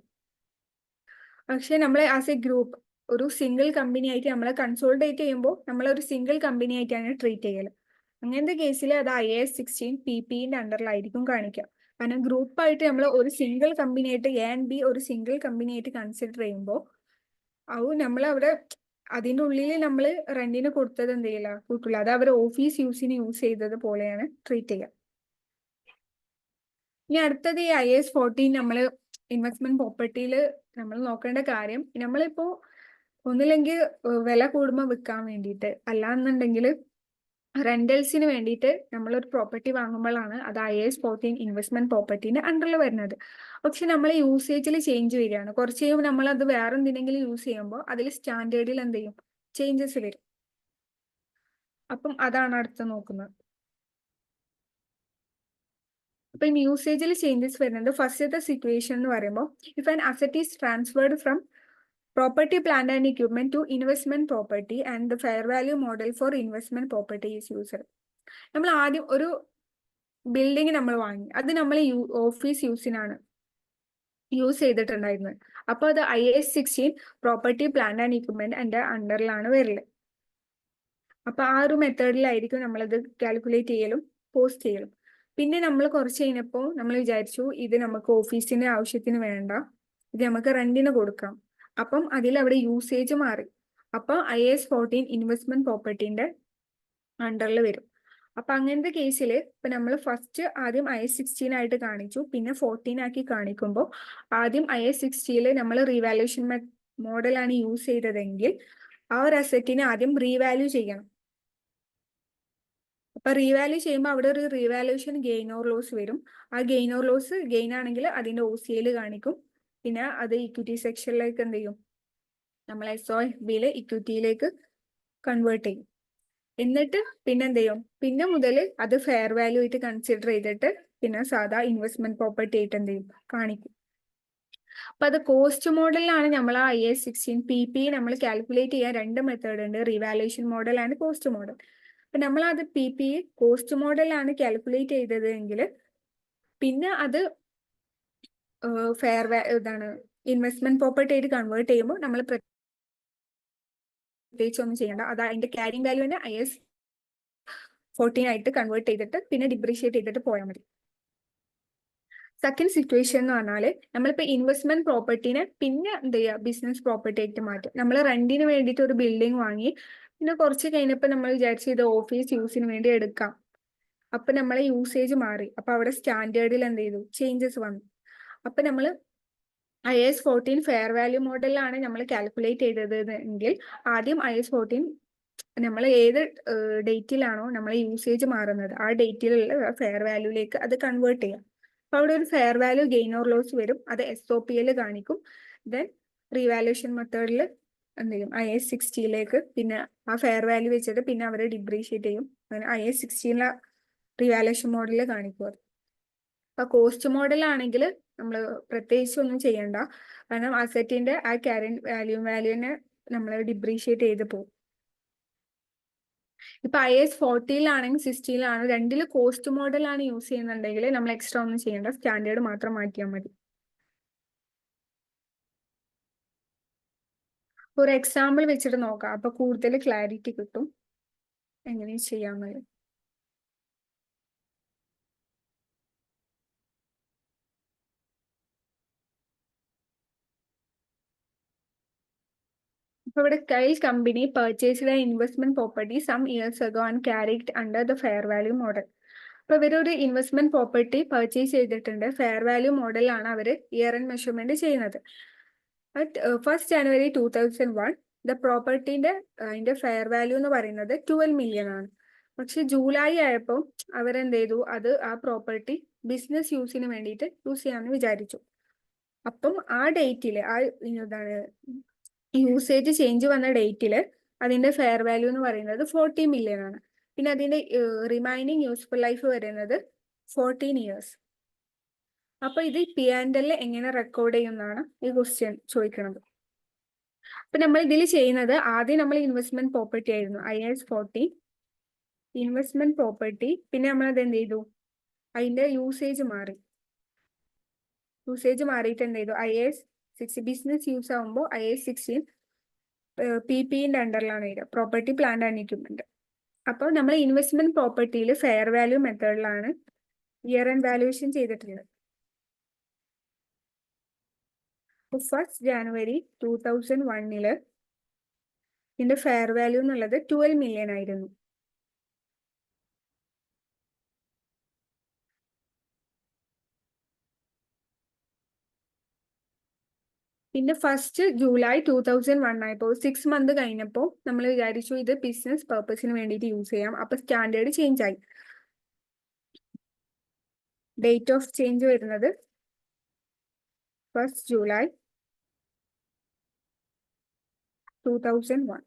പക്ഷെ നമ്മൾ ആസ് എ ഗ്രൂപ്പ് ഒരു സിംഗിൾ കമ്പനി ആയിട്ട് നമ്മളെ കൺസോളിഡേറ്റ് ചെയ്യുമ്പോൾ നമ്മളൊരു സിംഗിൾ കമ്പനി ആയിട്ടാണ് ട്രീറ്റ് ചെയ്യല്. അങ്ങനത്തെ കേസിൽ അത് IAS 16 PPന്റെ അണ്ടറിലായിരിക്കും കാണിക്കുക. കാരണം ഗ്രൂപ്പായിട്ട് നമ്മൾ ഒരു സിംഗിൾ കമ്പനി ആയിട്ട് A and B ഒരു സിംഗിൾ കമ്പനി ആയിട്ട് കൺസിഡർ ചെയ്യുമ്പോൾ നമ്മൾ അവിടെ അതിന്റെ ഉള്ളിൽ നമ്മൾ റെന്റിന് കൊടുത്തത് എന്ത് ചെയ്യില്ല, കൂട്ടില്ല. അത് അവർ ഓഫീസ് യൂസിന് യൂസ് ചെയ്തത് പോലെയാണ് ട്രീറ്റ് ചെയ്യുക. ഇനി അടുത്തത് ഈ IAS 14 നമ്മൾ ഇൻവെസ്റ്റ്മെന്റ് പ്രോപ്പർട്ടിയിൽ നമ്മൾ നോക്കേണ്ട കാര്യം, നമ്മളിപ്പോ ഒന്നില്ലെങ്കിൽ വില കൂടുമ്പോൾ വിൽക്കാൻ വേണ്ടിയിട്ട്, അല്ലാന്നുണ്ടെങ്കിൽ റെന്റൽസിന് വേണ്ടിയിട്ട് നമ്മളൊരു പ്രോപ്പർട്ടി വാങ്ങുമ്പോഴാണ് അത് IAS 14 ഇൻവെസ്റ്റ്മെന്റ് പ്രോപ്പർട്ടിന്റെ അണ്ടറിൽ വരുന്നത്. പക്ഷെ നമ്മൾ യൂസേജിൽ ചേഞ്ച് വരികയാണ്. കുറച്ച് കഴിയുമ്പോൾ നമ്മൾ അത് വേറെ എന്തിനെങ്കിലും യൂസ് ചെയ്യുമ്പോൾ അതിൽ സ്റ്റാൻഡേർഡിൽ എന്ത് ചെയ്യും, ചേഞ്ചസ് വരും. അപ്പം അതാണ് അടുത്ത് നോക്കുന്നത്. അപ്പൊ ഈ യൂസേജിൽ ചേഞ്ചസ് വരുന്നത് ഫസ്റ്റത്തെ സിറ്റുവേഷൻ എന്ന് പറയുമ്പോൾ if an asset is transferred from property, plant and equipment to investment property and the fair value model for investment property is used. നമ്മൾ ആദ്യം ഒരു ബിൽഡിംഗ് നമ്മൾ വാങ്ങി, അത് നമ്മൾ ഓഫീസ് യൂസിനാണ് യൂസ് ചെയ്തിട്ടുണ്ടായിരുന്നത്. അപ്പൊ അത് IAS 16 property plant and equipment അതിന്റെ അണ്ടറിലാണ് വരല്. അപ്പൊ ആ ഒരു മെത്തേഡിലായിരിക്കും നമ്മളത് കാൽക്കുലേറ്റ് ചെയ്യലും പോസ്റ്റ് ചെയ്യലും. പിന്നെ നമ്മൾ കുറച്ച് കഴിഞ്ഞപ്പോൾ നമ്മൾ വിചാരിച്ചു ഇത് നമുക്ക് ഓഫീസിന്റെ ആവശ്യത്തിന് വേണ്ട, ഇത് നമുക്ക് റെന്റിന് കൊടുക്കാം. അപ്പം അതിൽ അവിടെ യൂസേജ് മാറി. അപ്പൊ IAS 14 ഇൻവെസ്റ്റ്മെന്റ് പ്രോപ്പർട്ടിന്റെ അണ്ടറിൽ വരും. അപ്പൊ അങ്ങനത്തെ കേസിൽ ഇപ്പൊ നമ്മൾ ഫസ്റ്റ് ആദ്യം IAS 16 ആയിട്ട് കാണിച്ചു, പിന്നെ 14 ആക്കി കാണിക്കുമ്പോൾ ആദ്യം IAS 16 നമ്മൾ റീവാലുവേഷൻ മോഡലാണ് യൂസ് ചെയ്തതെങ്കിൽ ആ ഒരു അസറ്റിനെ ആദ്യം റീവാല്യൂ ചെയ്യണം. അപ്പൊ റീവാല്യൂ ചെയ്യുമ്പോൾ അവിടെ ഒരു റീവാലുവേഷൻ ഗെയിൻ ഓർ ലോസ് വരും. ആ ഗെയിൻ ഓർ ലോസ് ഗെയിൻ ആണെങ്കിൽ അതിന്റെ OCL കാണിക്കും. പിന്നെ അത് ഇക്വിറ്റി സെക്ഷനിലേക്ക് എന്ത് ചെയ്യും, നമ്മൾ SOFBയിലെ ഇക്വിറ്റിയിലേക്ക് കൺവേർട്ട് ചെയ്യും. എന്നിട്ട് പിന്നെ എന്ത് ചെയ്യും, പിന്നെ മുതൽ അത് ഫെയർ വാല്യൂ ആയിട്ട് കൺസിഡർ ചെയ്തിട്ട് പിന്നെ സാധാ ഇൻവെസ്റ്റ്മെന്റ് പ്രോപ്പർട്ടി ആയിട്ട് എന്ത് ചെയ്യും, കാണിക്കും. അപ്പൊ അത് കോസ്റ്റ് മോഡലിലാണ് നമ്മൾ ആ IAS 16 PP നമ്മൾ കാൽക്കുലേറ്റ് ചെയ്യാൻ രണ്ട് മെത്തേഡ് ഉണ്ട്. Revaluation model and cost model. അപ്പൊ നമ്മൾ അത് PP കോസ്റ്റ് മോഡലാണ് കാൽക്കുലേറ്റ് ചെയ്തത് എങ്കിൽ പിന്നെ അത് ഇതാണ് ഇൻവെസ്റ്റ്മെന്റ് പ്രോപ്പർട്ടി ആയിട്ട് കൺവേർട്ട് ചെയ്യുമ്പോൾ നമ്മൾ പ്രത്യേകിച്ച് ഒന്നും ചെയ്യേണ്ട. അത് അതിന്റെ ക്യാരിങ് വാല്യൂ തന്നെ IAS 14 ആയിട്ട് കൺവേർട്ട് ചെയ്തിട്ട് പിന്നെ ഡിപ്രീഷിയേറ്റ് ചെയ്തിട്ട് പോയാൽ മതി. സെക്കൻഡ് സിറ്റുവേഷൻ എന്ന് പറഞ്ഞാൽ നമ്മളിപ്പോൾ ഇൻവെസ്റ്റ്മെന്റ് പ്രോപ്പർട്ടീനെ പിന്നെ എന്ത് ചെയ്യുക, ബിസിനസ് പ്രോപ്പർട്ടി ആയിട്ട് മാറ്റും. നമ്മൾ റെന്റിന് വേണ്ടിയിട്ട് ഒരു ബിൽഡിംഗ് വാങ്ങി, പിന്നെ കുറച്ച് കഴിഞ്ഞപ്പോൾ നമ്മൾ വിചാരിച്ചു ഇത് ഓഫീസ് യൂസിന് വേണ്ടി എടുക്കാം. അപ്പൊ നമ്മളെ യൂസേജ് മാറി. അപ്പൊ അവിടെ സ്റ്റാൻഡേർഡിൽ എന്ത് ചെയ്തു, ചേഞ്ചസ് വന്നു. അപ്പൊ നമ്മൾ IAS 14 ഫെയർ വാല്യൂ മോഡലിലാണ് നമ്മൾ കാൽക്കുലേറ്റ് ചെയ്തത് എങ്കിൽ ആദ്യം IAS 14 നമ്മൾ ഏത് ഡേറ്റിലാണോ നമ്മളെ യൂസേജ് മാറുന്നത് ആ ഡേറ്റിലുള്ള ഫെയർ വാല്യൂലേക്ക് അത് കൺവേർട്ട് ചെയ്യാം. അപ്പൊ അവിടെ ഒരു fair value gain or loss വരും. അത് SOPൽ കാണിക്കും. ദെൻ റീവാലുവേഷൻ മെത്തേഡിൽ എന്ത് ചെയ്യും, IAS 60ലേക്ക് പിന്നെ ആ ഫെയർ വാല്യൂ വെച്ചിട്ട് പിന്നെ അവരെ ഡിപ്രീഷിയേറ്റ് ചെയ്യും. അങ്ങനെ IAS 16 റിവാലുവേഷൻ മോഡലിൽ കാണിക്കും അത്. അപ്പൊ കോസ്റ്റ് മോഡലാണെങ്കിൽ നമ്മൾ പ്രത്യേകിച്ച് ഒന്നും ചെയ്യണ്ട. കാരണം അസറ്റിന്റെ ആ ക്യാരന്റ് വാല്യൂവിനെ നമ്മൾ ഡിപ്രീഷിയേറ്റ് ചെയ്ത് പോകും. ഇപ്പൊ IAS 40 16 രണ്ടിൽ കോസ്റ്റ് മോഡലാണ് യൂസ് ചെയ്യുന്നുണ്ടെങ്കിൽ നമ്മൾ എക്സ്ട്രാ ഒന്നും ചെയ്യേണ്ട, സ്റ്റാൻഡേർഡ് മാത്രം മാറ്റിയാൽ മതി. ഒരു എക്സാമ്പിൾ വെച്ചിട്ട് നോക്കാം. അപ്പൊ കൂടുതൽ ക്ലാരിറ്റി കിട്ടും എങ്ങനെ ചെയ്യാമെന്നത്. ഇപ്പൊ ഇവിടെ Kyle company purchased an investment property some years ago and carried under the fair value model. അപ്പൊ ഇവരൊരു ഇൻവെസ്റ്റ്മെന്റ് പ്രോപ്പർട്ടി പർച്ചേസ് ചെയ്തിട്ടുണ്ട്. ഫെയർ വാല്യൂ മോഡലാണ് അവർ ഇയർ ആൻഡ് മെഷർമെന്റ് ചെയ്യുന്നത്. അറ്റ് 1st January 2001 ദ പ്രോപ്പർട്ടിന്റെ അതിന്റെ ഫെയർ വാല്യൂ എന്ന് പറയുന്നത് 12 million ആണ്. പക്ഷെ ജൂലൈ ആയപ്പോൾ അവരെന്ത് ചെയ്തു, അത് ആ പ്രോപ്പർട്ടി ബിസിനസ് യൂസിന് വേണ്ടിയിട്ട് യൂസ് ചെയ്യാമെന്ന് വിചാരിച്ചു. അപ്പം ആ ഡേറ്റില് ആ എന്താണ് യൂസേജ് ചേഞ്ച് വന്ന ഡേറ്റില് അതിന്റെ ഫെയർ വാല്യൂ എന്ന് പറയുന്നത് 40 million ആണ്. പിന്നെ അതിന്റെ റിമൈനിങ് യൂസ്ഫുൾ ലൈഫ് വരുന്നത് 14 years. അപ്പൊ ഇത് P&L എങ്ങനെ റെക്കോർഡ് ചെയ്യുന്നതാണ് ഈ ക്വസ്റ്റ്യൻ ചോദിക്കുന്നത്. അപ്പൊ നമ്മൾ ഇതിൽ ചെയ്യുന്നത് ആദ്യം നമ്മൾ ഇൻവെസ്റ്റ്മെന്റ് പ്രോപ്പർട്ടി ആയിരുന്നു IAS 40 ഇൻവെസ്റ്റ്മെന്റ് പ്രോപ്പർട്ടി. പിന്നെ നമ്മൾ അത് എന്ത് ചെയ്തു, അതിന്റെ യൂസേജ് മാറിയിട്ട് എന്ത് ചെയ്തു, IAS 60 ബിസിനസ് യൂസ് ആകുമ്പോൾ IAS 16 PPന്റെ അണ്ടറിലാണ് വരിക, പ്രോപ്പർട്ടി പ്ലാന്റ് ആൻഡ് എക്യുപ്മെന്റ്. അപ്പോൾ നമ്മൾ ഇൻവെസ്റ്റ്മെന്റ് പ്രോപ്പർട്ടിയിൽ ഫെയർ വാല്യൂ മെത്തേഡിലാണ് ഇയർ ആൻഡ് വാല്യൂവേഷൻ ചെയ്തിട്ടുള്ളത്. 1st January 2001 ഇതിന്റെ ഫെയർ വാല്യൂ എന്നുള്ളത് 12 million ആയിരുന്നു. പിന്നെ 1st July 2001 ആയപ്പോൾ 6 month കഴിഞ്ഞപ്പോൾ നമ്മൾ വിചാരിച്ചു ഇത് ബിസിനസ് പർപ്പസിന് വേണ്ടിയിട്ട് യൂസ് ചെയ്യാം. അപ്പൊ സ്റ്റാൻഡേർഡ് ചേഞ്ച് ആയി. ഡേറ്റ് ഓഫ് ചേഞ്ച് വരുന്നത് 1st July 2001.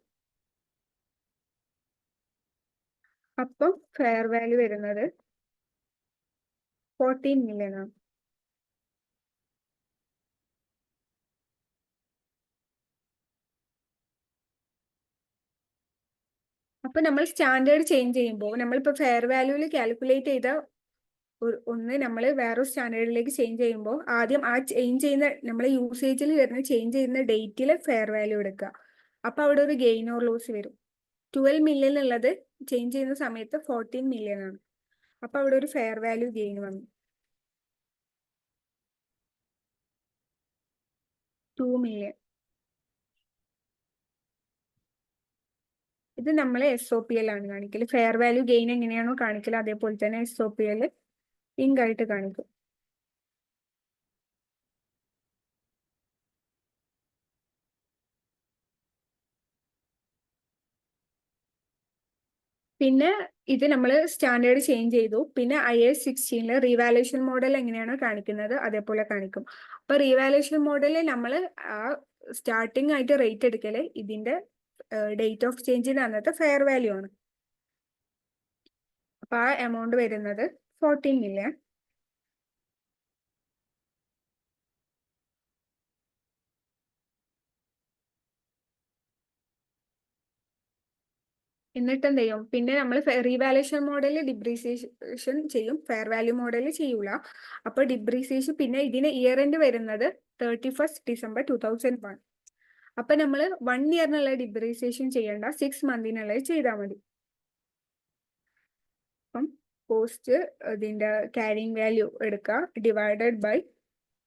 അപ്പം ഫെയർ വാല്യൂ വരുന്നത് 14 million ആണ്. അപ്പൊ നമ്മൾ സ്റ്റാൻഡേർഡ് ചേഞ്ച് ചെയ്യുമ്പോൾ നമ്മളിപ്പോ ഫെയർ വാല്യൂവിൽ കാൽക്കുലേറ്റ് ചെയ്ത ഒന്ന് നമ്മൾ വേറെ സ്റ്റാൻഡേർഡിലേക്ക് ചേഞ്ച് ചെയ്യുമ്പോൾ ആദ്യം ആ ചേഞ്ച് ചെയ്യുന്ന നമ്മളെ യൂസേജിൽ വരുന്ന ചേഞ്ച് ചെയ്യുന്ന ഡേറ്റിൽ ഫെയർ വാല്യൂ എടുക്കുക. അപ്പൊ അവിടെ ഒരു ഗെയിൻ ഓർ ലോസ് വരും. 12 million ഉള്ളത് ചേഞ്ച് ചെയ്യുന്ന സമയത്ത് 14 million ആണ്. അപ്പൊ അവിടെ ഒരു ഫെയർ വാല്യൂ ഗെയിൻ വന്നു 2 million. ഇത് നമ്മളെ SOPL ആണ് കാണിക്കല്. ഫെയർ വാല്യൂ ഗെയിൻ എങ്ങനെയാണോ കാണിക്കല് അതേപോലെ തന്നെ SOPL ഇങ്ക് ആയിട്ട് കാണിക്കും. പിന്നെ ഇത് നമ്മൾ സ്റ്റാൻഡേർഡ് ചേഞ്ച് ചെയ്തു. പിന്നെ IAS 16 റീവാലുവേഷൻ മോഡൽ എങ്ങനെയാണോ കാണിക്കുന്നത് അതേപോലെ കാണിക്കും. അപ്പൊ റീവാലുവേഷൻ മോഡലിൽ നമ്മൾ ആ സ്റ്റാർട്ടിംഗ് ആയിട്ട് റേറ്റ് എടുക്കല് ഇതിന്റെ ഡേറ്റ് ഓഫ് ചേഞ്ചിന് അന്നത്തെ ഫെയർ വാല്യൂ ആണ്. അപ്പൊ ആ എമൗണ്ട് വരുന്നത് 14 മില്യൺ. എന്നിട്ട് എന്ത് ചെയ്യും, പിന്നെ നമ്മൾ റീവാലുവേഷൻ മോഡലിൽ ഡിപ്രീസിയേഷൻ ചെയ്യും, ഫെയർ വാല്യൂ മോഡലിൽ ചെയ്യൂല. അപ്പൊ ഡിപ്രീസിയേഷൻ പിന്നെ ഇതിന് ഇയർ എൻഡ് വരുന്നത് 31st December 2001. അപ്പൊ നമ്മൾ 1 ഇയറിനുള്ള ഡിപ്രീസിയേഷൻ ചെയ്യേണ്ട, 6 മന്തിനുള്ളത് ചെയ്താൽ മതി. അപ്പം കോസ്റ്റ് ഇതിന്റെ ക്യാരിങ് വാല്യൂ എടുക്കുക, divided by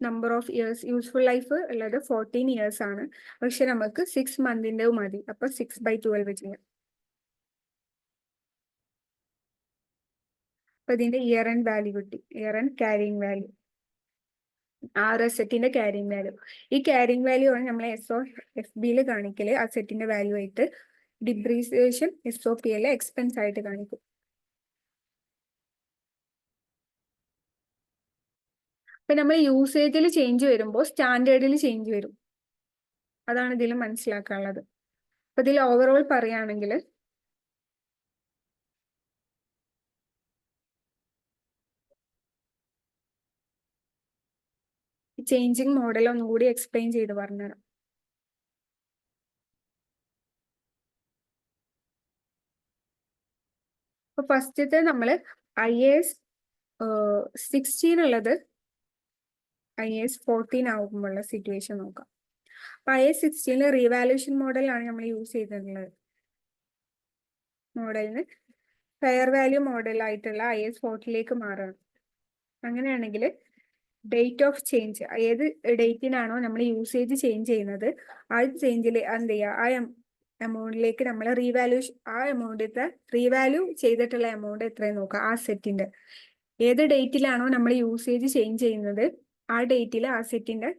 number of years. Useful life ഉള്ളത് 14 ഇയേഴ്സ് ആണ്, പക്ഷെ നമുക്ക് 6 മന്തിന്റെ മതി. അപ്പൊ 6/12 ചെയ്യാം. അപ്പൊ ഇതിന്റെ ഇയർ ആൻഡ് വാല്യൂ കിട്ടി, ഇയർ ആൻഡ് ക്യാരിങ് വാല്യൂ, അസെറ്റിന്റെ ക്യാരിങ് വാല്യൂ. ഈ ക്യാരിങ് വാല്യൂ ആണ് നമ്മൾ SOFB കാണിക്കല് അസെറ്റിന്റെ വാല്യൂ ആയിട്ട്. ഡിപ്രീസിയേഷൻ SOP എക്സ്പെൻസ് ആയിട്ട് കാണിക്കും. അപ്പൊ നമ്മൾ യൂസേജിൽ ചേഞ്ച് വരുമ്പോൾ സ്റ്റാൻഡേർഡിൽ ചേഞ്ച് വരും. അതാണ് ഇതിൽ മനസ്സിലാക്കാനുള്ളത്. അപ്പൊ ഇതിൽ ഓവറോൾ പറയുകയാണെങ്കിൽ ചേഞ്ചിങ് മോഡൽ ഒന്നുകൂടി എക്സ്പ്ലെയിൻ ചെയ്ത് പറഞ്ഞുതരാം. അപ്പൊ ഫസ്റ്റത്തെ നമ്മൾ IAS 16 ഉള്ളത് IAS 14 ആകുമ്പോഴുള്ള സിറ്റുവേഷൻ നോക്കാം. അപ്പൊ IAS 16 റീവാലുവേഷൻ മോഡലാണ് നമ്മൾ യൂസ് ചെയ്തിട്ടുള്ളത്. മോഡലിന് ഫെയർ വാല്യൂ മോഡൽ ആയിട്ടുള്ള IAS 40 മാറണം. അങ്ങനെയാണെങ്കിൽ ഡേറ്റ് ഓഫ് ചേഞ്ച്, ഏത് ഡേറ്റിനാണോ നമ്മൾ യൂസേജ് ചേഞ്ച് ചെയ്യുന്നത് ആ ചേഞ്ചിൽ എന്ത് ചെയ്യുക, ആ എമൗണ്ടിലേക്ക് നമ്മൾ റീവാല്യൂഷൻ, ആ എമൗണ്ടിന്റെ റീവാല്യൂ ചെയ്തിട്ടുള്ള എമൗണ്ട് എത്രയും നോക്കുക. ആ സെറ്റിന്റെ ഏത് ഡേറ്റിലാണോ നമ്മൾ യൂസേജ് ചേഞ്ച് ചെയ്യുന്നത് ആ ഡേറ്റിൽ ആ സെറ്റിന്റെ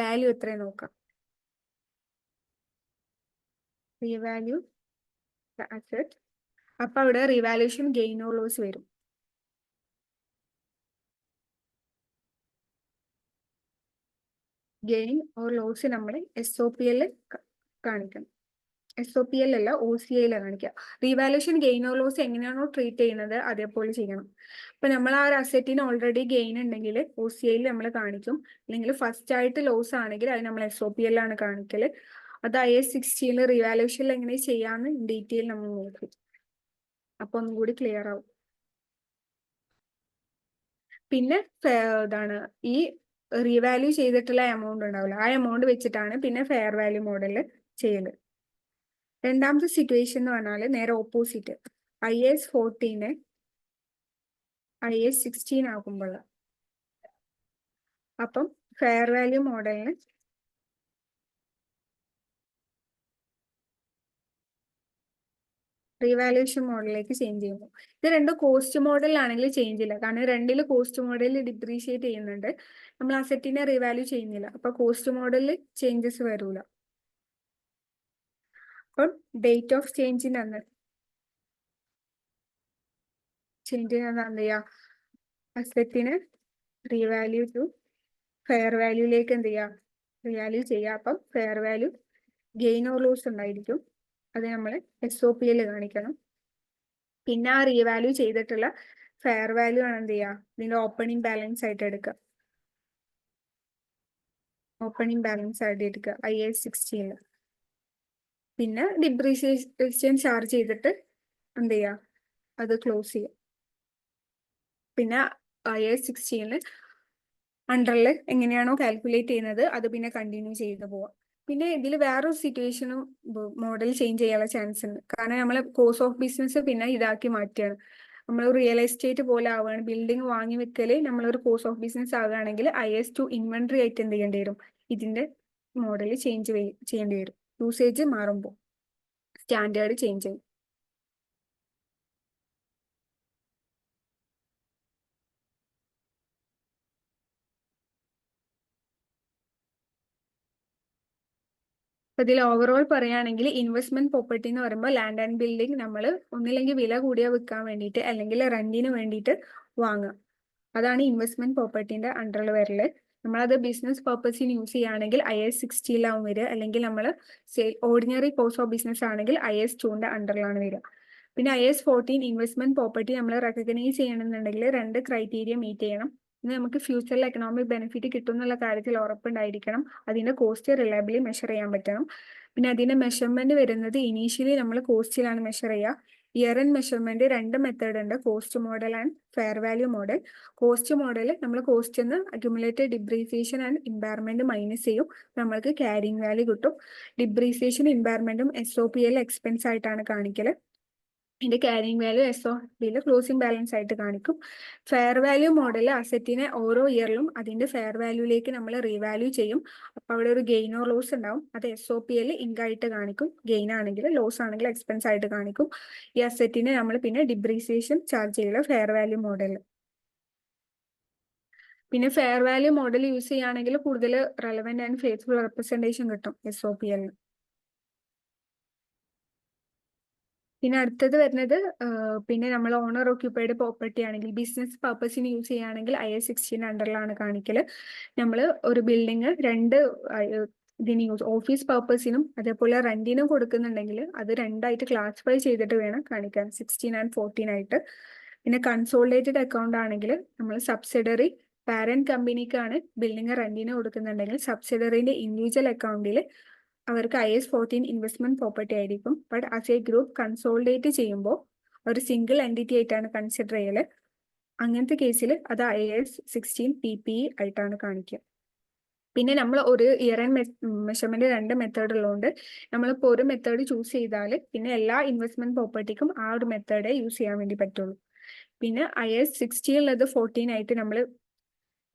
വാല്യൂ എത്രയും നോക്കാം. Revalue asset. അപ്പൊ അവിടെ റീവാല്യൂഷൻ ഗെയിൻ ഓർ ലോസ് വരും. ഗെയിൻ ഓർ ലോസ് നമ്മൾ SOP കാണിക്കണം. SOP അല്ല, OCI കാണിക്കുക. റീവാലുവേഷൻ ഗെയിൻ ഓർ ലോസ് എങ്ങനെയാണോ ട്രീറ്റ് ചെയ്യുന്നത് അതേപോലെ ചെയ്യണം. അപ്പൊ നമ്മൾ ആ ഒരു അസെറ്റിന് ഓൾറെഡി ഗെയിൻ ഉണ്ടെങ്കിൽ OCI നമ്മൾ കാണിക്കും, അല്ലെങ്കിൽ ഫസ്റ്റ് ആയിട്ട് ലോസ് ആണെങ്കിൽ അത് നമ്മൾ SOP ആണ് കാണിക്കല്. അത് IAS 16 റീവാലുവേഷനിൽ എങ്ങനെ ചെയ്യാന്ന് ഡീറ്റെയിൽ നമ്മൾ നോക്കും. അപ്പൊ ഒന്നും കൂടി ക്ലിയർ ആവും. പിന്നെ ഇതാണ് ഈ റീവാല്യൂ ചെയ്തിട്ടുള്ള എമൗണ്ട് ഉണ്ടാവില്ല, ആ എമൗണ്ട് വെച്ചിട്ടാണ് പിന്നെ ഫെയർ വാല്യൂ മോഡൽ ചെയ്യല്. രണ്ടാമത്തെ സിറ്റുവേഷൻ എന്ന് പറഞ്ഞാൽ നേരെ ഓപ്പോസിറ്റ്, IAS 14 IAS 16 ആകുമ്പോൾ. അപ്പം ഫെയർ വാല്യൂ മോഡലിന് റീവാലുവേഷൻ മോഡലിലേക്ക് ചേഞ്ച് ചെയ്യുമ്പോൾ ഇത് രണ്ട് കോസ്റ്റ് മോഡലിലാണെങ്കിൽ ചേഞ്ച് ഇല്ല, കാരണം രണ്ടില് കോസ്റ്റ് മോഡലിൽ ഡിപ്രീഷിയേറ്റ് ചെയ്യുന്നുണ്ട്, നമ്മൾ അസെറ്റിനെ റീവാല്യൂ ചെയ്യുന്നില്ല. അപ്പൊ കോസ്റ്റ് മോഡലിൽ ചേഞ്ചസ് വരൂല. അപ്പം ഡേറ്റ് ഓഫ് ചേഞ്ചിന് എന്ത് ചെയ്യാ, അസെറ്റിന് റീവാല്യൂ ടു ഫെയർ വാല്യൂലേക്ക് എന്ത് ചെയ്യാ, റീവാല്യൂ ചെയ്യാം. അപ്പം fair value gain or loss ഉണ്ടായിരിക്കും, അത് നമ്മൾ SOP കാണിക്കണം. പിന്നെ ആ റീവാല്യൂ ചെയ്തിട്ടുള്ള ഫെയർ വാല്യൂ ആണ് എന്ത് ചെയ്യുക, ഇതിന്റെ ഓപ്പണിംഗ് ബാലൻസ് ആയിട്ട് എടുക്കുക. ഓപ്പണിംഗ് ബാലൻസ് ആയിട്ട് എടുക്കുക IAS 16. പിന്നെ ഡിപ്രീസിയേഷൻ ചാർജ് ചെയ്തിട്ട് എന്ത് ചെയ്യുക, അത് ക്ലോസ് ചെയ്യുക. പിന്നെ IAS 16 അണ്ടറിൽ എങ്ങനെയാണോ കാൽക്കുലേറ്റ് ചെയ്യുന്നത് അത് പിന്നെ കണ്ടിന്യൂ ചെയ്ത് പോവാം. പിന്നെ ഇതിൽ വേറൊരു സിറ്റുവേഷനും മോഡൽ ചേഞ്ച് ചെയ്യാനുള്ള ചാൻസ് ഉണ്ട്, കാരണം നമ്മൾ കോഴ്സ് ഓഫ് ബിസിനസ് പിന്നെ ഇതാക്കി മാറ്റുകയാണ്. നമ്മൾ റിയൽ എസ്റ്റേറ്റ് പോലെ ആവുകയാണ്, ബിൽഡിംഗ് വാങ്ങി വെക്കല് നമ്മളൊരു കോഴ്സ് ഓഫ് ബിസിനസ് ആവുകയാണെങ്കിൽ IAS 2 ഇൻവെന്ററി ആയിട്ട് എന്ത് ചെയ്യേണ്ടി വരും, ഇതിന്റെ മോഡൽ ചേഞ്ച് ചെയ്യേണ്ടി വരും. യൂസേജ് മാറുമ്പോൾ സ്റ്റാൻഡേർഡ് ചേഞ്ച് ചെയ്യും. അപ്പൊ ഇതിൽ ഓവറോൾ പറയുകയാണെങ്കിൽ ഇൻവെസ്റ്റ്മെന്റ് പ്രോപ്പർട്ടി എന്ന് പറയുമ്പോൾ ലാൻഡ് ആൻഡ് ബിൽഡിംഗ് നമ്മൾ ഒന്നില്ലെങ്കിൽ വില കൂടിയ വിൽക്കാൻ വേണ്ടിയിട്ട് അല്ലെങ്കിൽ റെന്റിന് വേണ്ടിയിട്ട് വാങ്ങുക. അതാണ് ഇൻവെസ്റ്റ്മെന്റ് പ്രോപ്പർട്ടിന്റെ അണ്ടറിൽ വരല്. നമ്മളത് ബിസിനസ് പർപ്പസിന് യൂസ് ചെയ്യുകയാണെങ്കിൽ IS 60 വരിക, അല്ലെങ്കിൽ നമ്മൾ ഓർഡിനറി കോഴ്സ് ഓഫ് ബിസിനസ് ആണെങ്കിൽ IS 2 അണ്ടറിലാണ് വരിക. പിന്നെ IS 14 ഇൻവെസ്റ്റ്മെന്റ് പ്രോപ്പർട്ടി നമ്മൾ റെക്കഗ്നൈസ് ചെയ്യണമെന്നുണ്ടെങ്കിൽ 2 ക്രൈറ്റീരിയ മീറ്റ് ചെയ്യണം. ഇന്ന് നമുക്ക് ഫ്യൂച്ചറിൽ എക്കണോമിക് ബെനിഫിറ്റ് കിട്ടും എന്നുള്ള കാര്യത്തിൽ ഉറപ്പുണ്ടായിരിക്കണം. അതിന്റെ കോസ്റ്റ് റിലയബിളി മെഷർ ചെയ്യാൻ പറ്റണം. പിന്നെ അതിന്റെ മെഷർമെന്റ് വരുന്നത് ഇനീഷ്യലി നമ്മൾ കോസ്റ്റിലാണ് മെഷർ ചെയ്യുക. ഇയർ ആൻഡ് മെഷർമെന്റ് 2 മെത്തേഡ് ഉണ്ട്, cost model and fair value model. Cost model നമ്മൾ കോസ്റ്റ് നിന്ന് accumulated depreciation and impairment minus ചെയ്യും, നമ്മൾക്ക് ക്യാരിങ് വാല്യൂ കിട്ടും. ഡിപ്രീസിയേഷൻ ഇമ്പയർമെന്റും SOP എക്സ്പെൻസ് ആയിട്ടാണ് കാണിക്കല്. ഇതിന്റെ carrying value SOP closing balance ആയിട്ട് കാണിക്കും. ഫെയർ വാല്യൂ മോഡൽ അസറ്റിനെ ഓരോ ഇയറിലും അതിന്റെ ഫെയർ വാല്യൂലേക്ക് നമ്മൾ റീവാല്യൂ ചെയ്യും. അപ്പൊ അവിടെ ഒരു ഗെയിൻ ഓർ ലോസ് ഉണ്ടാവും. അത് SOP ഇൻകം ആയിട്ട് കാണിക്കും. ഗെയിൻ ആണെങ്കിൽ ലോസ് ആണെങ്കിൽ എക്സ്പെൻസ് ആയിട്ട് കാണിക്കും. ഈ അസറ്റിനെ നമ്മൾ പിന്നെ ഡിപ്രീസിയേഷൻ ചാർജ് ചെയ്യില്ല ഫെയർ വാല്യൂ മോഡൽ. പിന്നെ ഫെയർ വാല്യൂ മോഡൽ യൂസ് ചെയ്യുകയാണെങ്കിൽ കൂടുതൽ റെലവെന്റ് ആൻഡ് ഫെയ്ത്ത്ഫുൾ റെപ്രസെന്റേഷൻ കിട്ടും SOP. പിന്നെ അടുത്തത് വരുന്നത് പിന്നെ നമ്മൾ ഓണർ ഓക്യുപ്പൈഡ് പ്രോപ്പർട്ടി ആണെങ്കിൽ ബിസിനസ് പർപ്പസിന് യൂസ് ചെയ്യുകയാണെങ്കിൽ IS 16 അണ്ടറിലാണ് കാണിക്കല്. നമ്മൾ ഒരു ബിൽഡിങ് രണ്ട് ഇതിന് യൂസ് ഓഫീസ് പർപ്പസിനും അതേപോലെ റെന്റിനും കൊടുക്കുന്നുണ്ടെങ്കിൽ അത് രണ്ടായിട്ട് ക്ലാസിഫൈ ചെയ്തിട്ട് വേണം കാണിക്കാൻ, 16 and 14 ആയിട്ട്. പിന്നെ കൺസോളിഡേറ്റഡ് അക്കൗണ്ട് ആണെങ്കിൽ നമ്മൾ സബ്സിഡറി പാരന്റ് കമ്പനിക്കാണ് ബിൽഡിങ് റെന്റിന് കൊടുക്കുന്നുണ്ടെങ്കിൽ സബ്സിഡറിന്റെ ഇൻഡിവിജ്വൽ അക്കൗണ്ടിൽ അവർക്ക് IS 14 ഇൻവെസ്റ്റ്മെന്റ് പ്രോപ്പർട്ടി ആയിരിക്കും. But as A group consolidate ചെയ്യുമ്പോൾ ഒരു സിംഗിൾ എൻറ്റിറ്റി ആയിട്ടാണ് കൺസിഡർ ചെയ്യല്. അങ്ങനത്തെ കേസിൽ അത് IS 16 PPE ആയിട്ടാണ് കാണിക്കുക. പിന്നെ നമ്മൾ ഒരു ഇയർ ആൻഡ് മെഷർമെന്റ് 2 മെത്തേഡ് ഉള്ളതുകൊണ്ട് നമ്മളിപ്പോൾ ഒരു മെത്തേഡ് ചൂസ് ചെയ്താൽ പിന്നെ എല്ലാ ഇൻവെസ്റ്റ്മെന്റ് പ്രോപ്പർട്ടിക്കും ആ ഒരു മെത്തേഡേ യൂസ് ചെയ്യാൻ വേണ്ടി പറ്റുള്ളൂ. പിന്നെ IS 16 ഉള്ളത് 14 ആയിട്ട് നമ്മൾ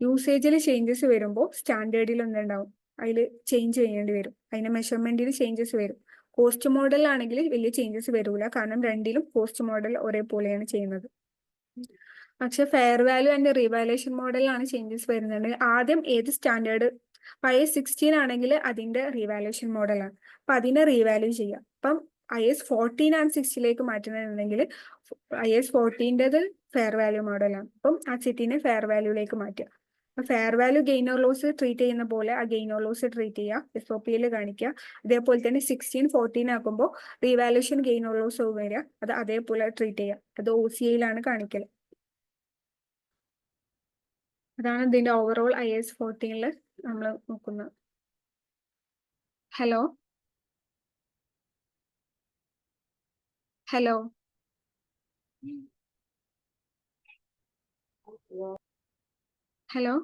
യൂസേജിൽ ചേഞ്ചസ് വരുമ്പോൾ സ്റ്റാൻഡേർഡിൽ ഒന്നുണ്ടാവും, അതിൽ ചേഞ്ച് ചെയ്യേണ്ടി വരും. അതിന്റെ മെഷർമെന്റിൽ ചേഞ്ചസ് വരും. കോസ്റ്റ് മോഡൽ ആണെങ്കിൽ വലിയ ചേഞ്ചസ് വരില്ല, കാരണം രണ്ടിലും കോസ്റ്റ് മോഡൽ ഒരേപോലെയാണ് ചെയ്യുന്നത്. പക്ഷെ ഫെയർ വാല്യൂ ആൻഡ് റീവാലുവേഷൻ മോഡലിലാണ് ചേഞ്ചസ് വരുന്നത്. ആദ്യം ഏത് സ്റ്റാൻഡേർഡ് IS 16 ആണെങ്കിൽ അതിന്റെ റീവാലുവേഷൻ മോഡലാണ്, അപ്പൊ അതിനെ റീവാല്യൂ ചെയ്യാം. അപ്പം IS 14 and 6 മാറ്റുന്നുണ്ടെങ്കിൽ IS 14 ഫെയർ വാല്യൂ മോഡലാണ്. അപ്പം ആ സെറ്റിനെ ഫെയർ വാല്യൂലേക്ക് മാറ്റുക. Fair value gain or loss treat ചെയ്യുന്ന പോലെ ആ ഗെയിൻ ഓർ ലോസ് ട്രീറ്റ് ചെയ്യുക, SOP കാണിക്കുക. അതേപോലെ തന്നെ 16 14 ആക്കുമ്പോൾ റീവാലുവേഷൻ ഗെയിൻ ഓർ ലോസ് വരിക, അത് അതേപോലെ ട്രീറ്റ് ചെയ്യുക. അത് OCA കാണിക്കൽ. അതാണ് ഇതിന്റെ ഓവറോൾ IS 14 നമ്മൾ നോക്കുന്നത്. Hello hello hello